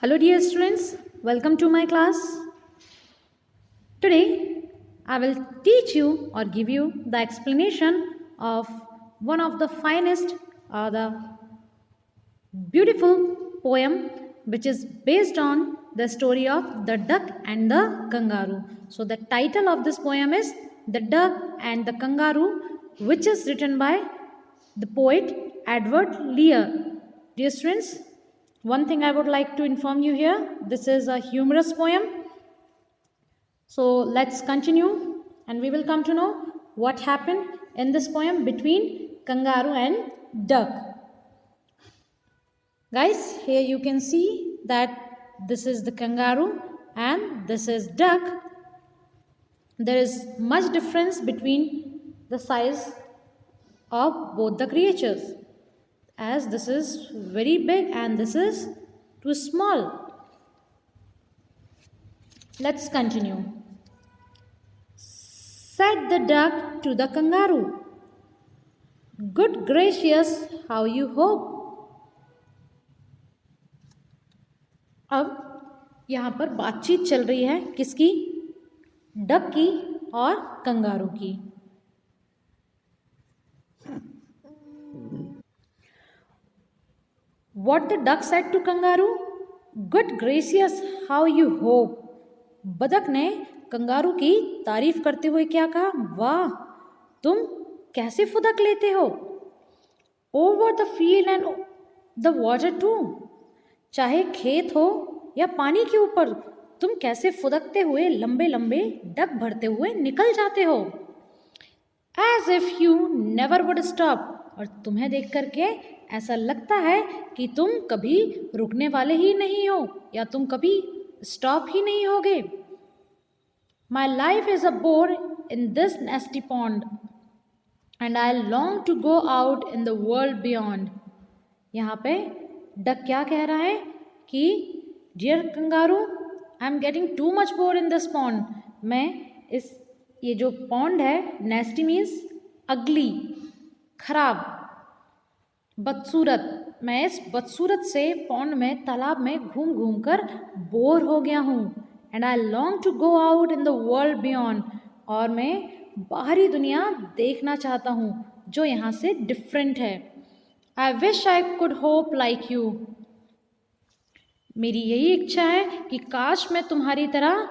Hello dear students, welcome to my class. Today I will teach you or give you the explanation of one of the finest or the beautiful poem which is based on the story of the duck and the kangaroo. So the title of this poem is The Duck and the Kangaroo, which is written by the poet Edward Lear. Dear students, one thing I would like to inform you here, this is a humorous poem. So let's continue and we will come to know what happened in this poem between kangaroo and duck. Guys, here you can see that this is the kangaroo and this is duck. There is much difference between the size of both the creatures, as this is very big and this is too small. Let's continue. Said the duck to the kangaroo, "Good gracious, how you hope." अब यहाँ पर बातचीत चल रही है किसकी? Duck की और कंगारू की. What the duck said to kangaroo? Good gracious, how you hope. बदक ने कंगारू की तारीफ करते हुए क्या कहा? वाह, तुम कैसे फुदक लेते हो. Over the field and the water too. चाहे खेत हो या पानी के ऊपर, तुम कैसे फुदकते हुए लंबे लंबे डग भरते हुए निकल जाते हो. As if you never would stop. और तुम्हें देख करके ऐसा लगता है कि तुम कभी रुकने वाले ही नहीं हो या तुम कभी स्टॉप ही नहीं होगे. My life is a bore in this nasty pond and I long to go out in the world beyond. यहाँ पे डक क्या कह रहा है कि dear kangaroo, I am getting too much bored in this pond. मैं ये जो पॉन्ड है, नेस्टी मीन्स अगली, खराब, बदसूरत, मैं इस बदसूरत से पॉन्ड में, तालाब में घूम घूम कर बोर हो गया हूँ. And I long to go out in the world beyond. और मैं बाहरी दुनिया देखना चाहता हूँ जो यहाँ से डिफरेंट है. I wish I could hope like you. मेरी यही इच्छा है कि काश मैं तुम्हारी तरह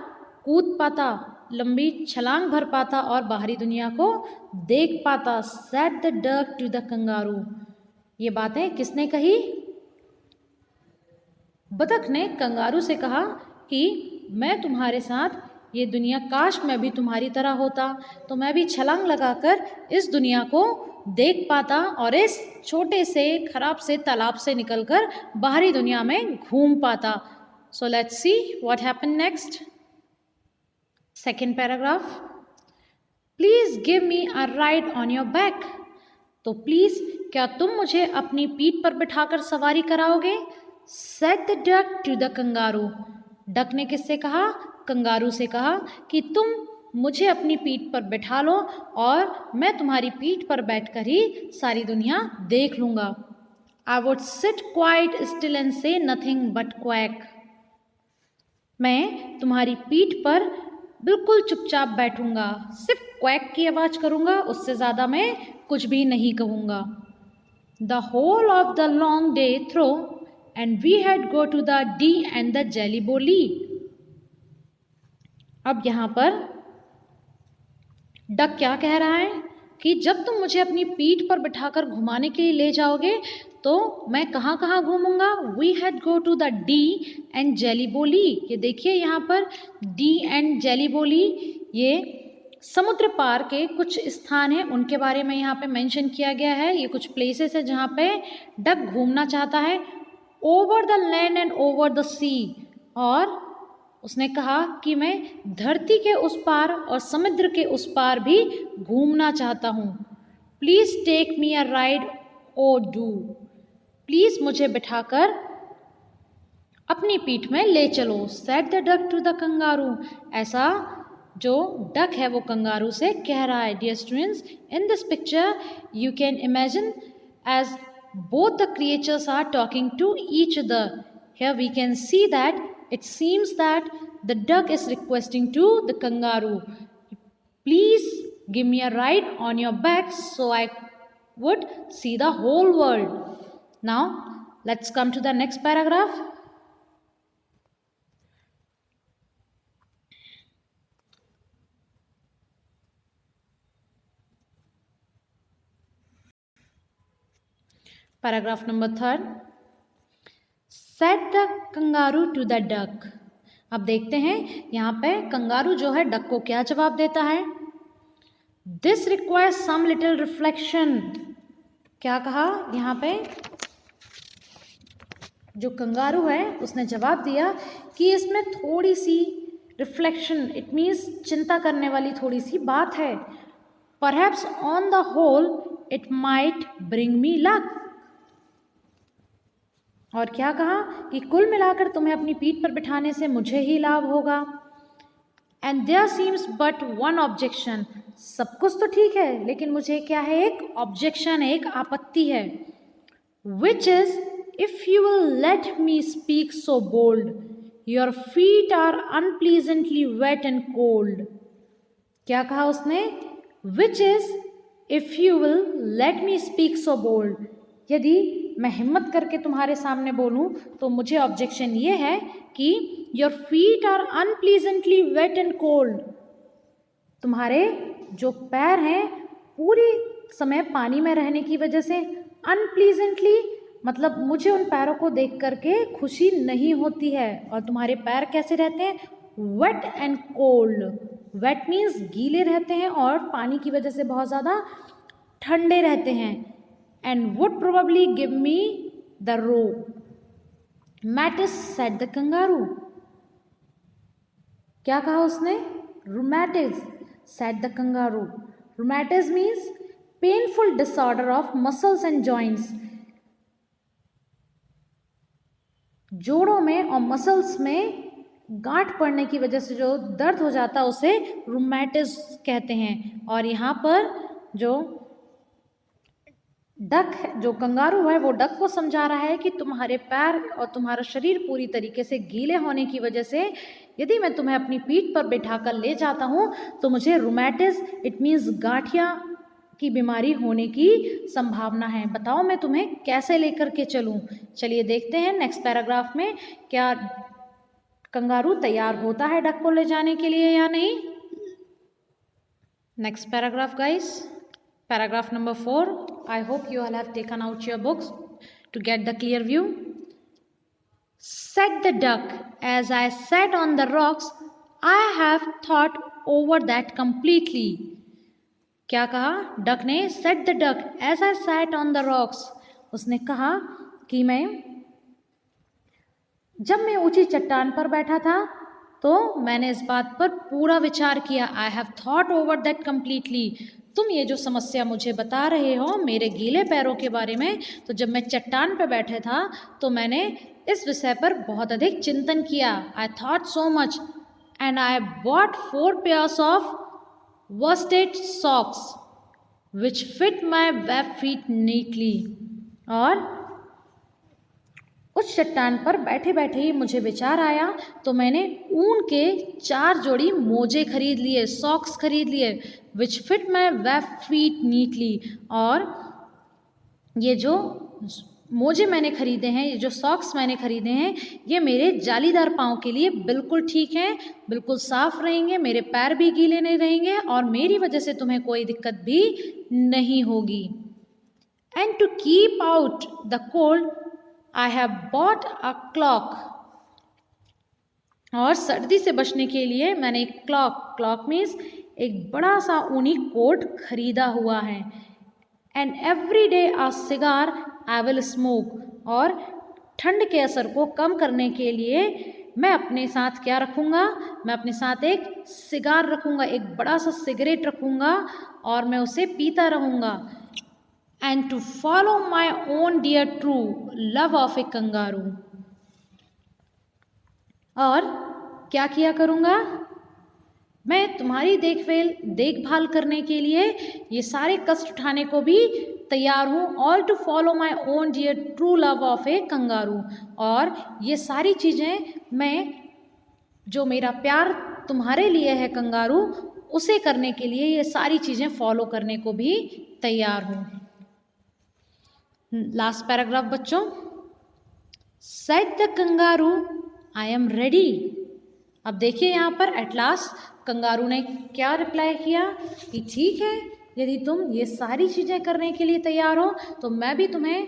कूद पाता, लंबी छलांग भर पाता और बाहरी दुनिया को देख पाता. Said the duck to the kangaroo. ये बातें किसने कही? बतख ने कंगारू से कहा कि मैं तुम्हारे साथ ये दुनिया, काश मैं भी तुम्हारी तरह होता तो मैं भी छलांग लगाकर इस दुनिया को देख पाता और इस छोटे से खराब से तालाब से निकलकर बाहरी दुनिया में घूम पाता. So let's see what happened next. Second paragraph. Please give me a ride on your back. तो प्लीज क्या तुम मुझे अपनी पीठ पर बिठाकर सवारी कराओगे? Said the duck to the kangaroo. Duck ने किससे कहा? कंगारू से कहा कि तुम मुझे अपनी पीठ पर बैठा लो और मैं तुम्हारी पीठ पर बैठकर ही सारी दुनिया देख लूँगा. I would sit quite still and से नथिंग बट क्वैक. मैं तुम्हारी पीठ पर बिल्कुल चुपचाप बैठूंगा, सिर्फ क्वैक की आवाज़ करूँगा, उससे ज़्यादा मैं कुछ भी नहीं कहूँगा. The whole of the long day through and we had go to the Dee and the Jelly Bo Lee. अब यहाँ पर डक क्या कह रहा है कि जब तुम मुझे अपनी पीठ पर बिठाकर घुमाने के लिए ले जाओगे तो मैं कहाँ कहाँ घूमूंगा. We had go to the Dee and Jelly Bo Lee. ये देखिए यहाँ पर डी एंड जेली बोली, ये समुद्र पार के कुछ स्थान हैं, उनके बारे में यहाँ पे मेंशन किया गया है. ये कुछ प्लेसेस है जहाँ पे डक घूमना चाहता है. Over the land and over the sea. और उसने कहा कि मैं धरती के उस पार और समुद्र के उस पार भी घूमना चाहता हूँ. Please take me a ride O do. प्लीज़ मुझे बिठाकर अपनी पीठ में ले चलो. Said the duck to the kangaroo. ऐसा जो डक है वो कंगारू से कह रहा है. Dear students, in this picture you can imagine as both the creatures are talking to each other. Here we can see that it seems that the duck is requesting to the kangaroo, please give me a ride on your back so I would see the whole world. Now let's come to the next paragraph. Paragraph number 3. Said the kangaroo to the duck. अब देखते हैं यहाँ पे kangaroo जो है duck को क्या जवाब देता है. This requires some little reflection. क्या कहा यहाँ पे जो कंगारू है उसने जवाब दिया कि इसमें थोड़ी सी रिफ्लेक्शन, इट मीन्स चिंता करने वाली थोड़ी सी बात है. Perhaps on the whole it might bring me luck. और क्या कहा कि कुल मिलाकर तुम्हें अपनी पीठ पर बिठाने से मुझे ही लाभ होगा. And there seems but one objection. सब कुछ तो ठीक है लेकिन मुझे क्या है, एक ऑब्जेक्शन है, एक आपत्ति है. Which is if you will let me speak so bold your feet are unpleasantly wet and cold. क्या कहा उसने, which is if you will let me speak so bold. यदि मैं हिम्मत करके तुम्हारे सामने बोलूं तो मुझे ऑब्जेक्शन ये है कि your feet are unpleasantly wet and cold. तुम्हारे जो पैर हैं पूरी समय पानी में रहने की वजह से, अनप्लीजेंटली मतलब मुझे उन पैरों को देख करके खुशी नहीं होती है. और तुम्हारे पैर कैसे रहते हैं, wet and cold. Wet means गीले रहते हैं और पानी की वजह से बहुत ज़्यादा ठंडे रहते हैं. And would probably give me the rope. Mattis said the kangaroo. क्या कहा उसने, rheumatism said the kangaroo. Rheumatism means painful disorder of muscles and joints. जोड़ों में और मसल्स में गांठ पड़ने की वजह से जो दर्द हो जाता है उसे रूमेटिज्म कहते हैं. और यहाँ पर जो डक जो कंगारू है वो डक को समझा रहा है कि तुम्हारे पैर और तुम्हारा शरीर पूरी तरीके से गीले होने की वजह से यदि मैं तुम्हें अपनी पीठ पर बिठाकर ले जाता हूँ तो मुझे रूमेटिज्म, इट मीन्स गांठिया की बीमारी होने की संभावना है. बताओ मैं तुम्हें कैसे लेकर के चलूँ. चलिए देखते हैं नेक्स्ट पैराग्राफ में क्या कंगारू तैयार होता है डक को ले जाने के लिए या नहीं. Next paragraph guys, paragraph number 4. I hope you all have taken out your books to get the clear view. Said the duck, as I sat on the rocks, I have thought over that completely. क्या कहा duck ने, said the duck, as I sat on the rocks. उसने कहा कि जब मैं ऊंची चट्टान पर बैठा था तो मैंने इस बात पर पूरा विचार किया. I have thought over that completely. तुम ये जो समस्या मुझे बता रहे हो मेरे गीले पैरों के बारे में, तो जब मैं चट्टान पर बैठे था तो मैंने इस विषय पर बहुत अधिक चिंतन किया. I thought so much and I bought 4 pairs of worsted socks which fit my web feet neatly. और उस चट्टान पर बैठे बैठे ही मुझे विचार आया तो मैंने ऊन के 4 जोड़ी मोजे खरीद लिए, सॉक्स खरीद लिए, which fit my web feet neatly. और ये जो मोजे मैंने खरीदे हैं, ये जो सॉक्स मैंने खरीदे हैं, ये मेरे जालीदार पाँव के लिए बिल्कुल ठीक हैं, बिल्कुल साफ रहेंगे, मेरे पैर भी गीले नहीं रहेंगे और मेरी वजह से तुम्हें कोई दिक्कत भी नहीं होगी. And to keep out the cold I have bought a cloak. और सर्दी से बचने के लिए मैंने एक क्लॉक मीन्स एक बड़ा सा ऊनी कोट खरीदा हुआ है. And every day a cigar I will smoke. और ठंड के असर को कम करने के लिए मैं अपने साथ क्या रखूँगा, मैं अपने साथ एक सिगार रखूँगा, एक बड़ा सा सिगरेट रखूँगा और मैं उसे पीता रहूँगा. And to follow my own dear true love of a kangaroo. और क्या किया करूँगा, मैं तुम्हारी देखभाल करने के लिए ये सारे कष्ट उठाने को भी तैयार हूँ, all to follow my own dear true love of a kangaroo. और ये सारी चीज़ें मैं, जो मेरा प्यार तुम्हारे लिए है कंगारू, उसे करने के लिए ये सारी चीज़ें फॉलो करने को भी तैयार हूँ। लास्ट पैराग्राफ बच्चों। Said the kangaroo I am ready. अब देखिए यहाँ पर एट लास्ट कंगारू ने क्या रिप्लाई किया कि ठीक है, यदि तुम ये सारी चीज़ें करने के लिए तैयार हो तो मैं भी तुम्हें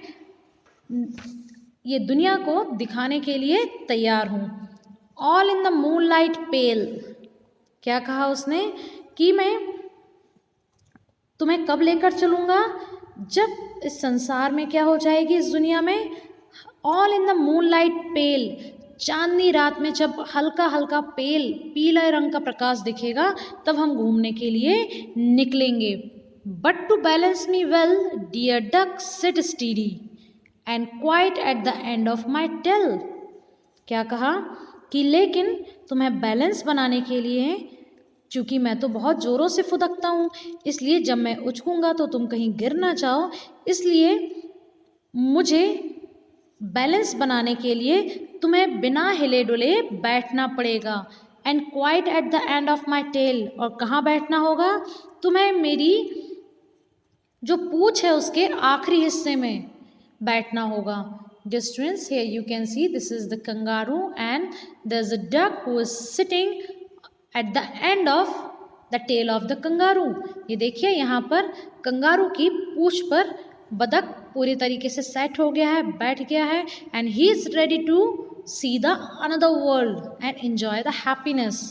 ये दुनिया को दिखाने के लिए तैयार हूँ। ऑल इन द मूनलाइट पेल। क्या कहा उसने कि मैं तुम्हें कब लेकर चलूँगा, जब इस संसार में क्या हो जाएगी, इस दुनिया में ऑल इन द मूनलाइट पेल, चांदनी रात में जब हल्का हल्का पीले रंग का प्रकाश दिखेगा तब हम घूमने के लिए निकलेंगे। But to balance me well dear duck sit steady and quite at the end of my tail. क्या कहा कि लेकिन तुम्हें बैलेंस बनाने के लिए, चूँकि मैं तो बहुत ज़ोरों से फुदकता हूँ, इसलिए जब मैं उछलूँगा तो तुम कहीं गिर ना जाओ, इसलिए मुझे बैलेंस बनाने के लिए तुम्हें बिना हिले डुले बैठना पड़ेगा। And quite at the end of my tail, और कहाँ बैठना होगा, तुम्हें मेरी जो पूँछ है उसके आखिरी हिस्से में बैठना होगा। Dear students, here you can see this is the kangaroo and there's a duck who is sitting at the end of the tail of the kangaroo. ये देखिए यहाँ पर कंगारू की पूँछ पर बतख पूरी तरीके से सेट हो गया है, बैठ गया है, and he is ready to see the another world and enjoy the happiness.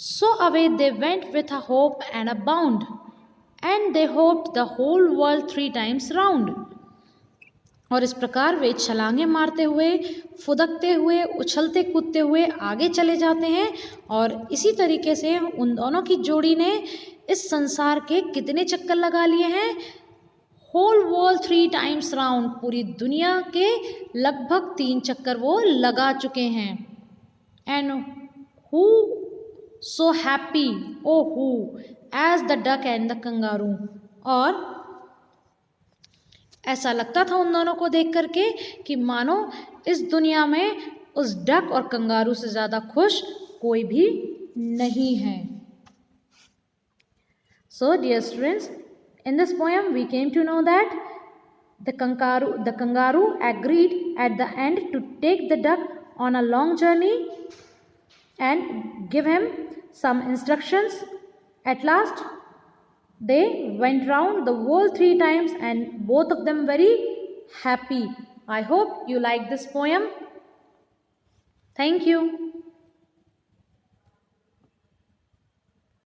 So away they went with a hope and a bound, and they hoped the whole world 3 times round. और इस प्रकार वे छलांगे मारते हुए, फुदकते हुए, उछलते कूदते हुए आगे चले जाते हैं। और इसी तरीके से उन दोनों की जोड़ी ने इस संसार के कितने चक्कर लगा लिए हैं, होल वर्ल्ड 3 टाइम्स राउंड, पूरी दुनिया के लगभग 3 चक्कर वो लगा चुके हैं। And who so happy O who as the duck and the kangaroo. और ऐसा लगता था उन दोनों को देख करके कि मानो इस दुनिया में उस डक और कंगारू से ज़्यादा खुश कोई भी नहीं है। So dear students, in this poem we came to know that the kangaroo agreed at the end to take the duck on a long journey and give him some instructions. At last they went round the world 3 times and both of them very happy. I hope you like this poem. Thank you.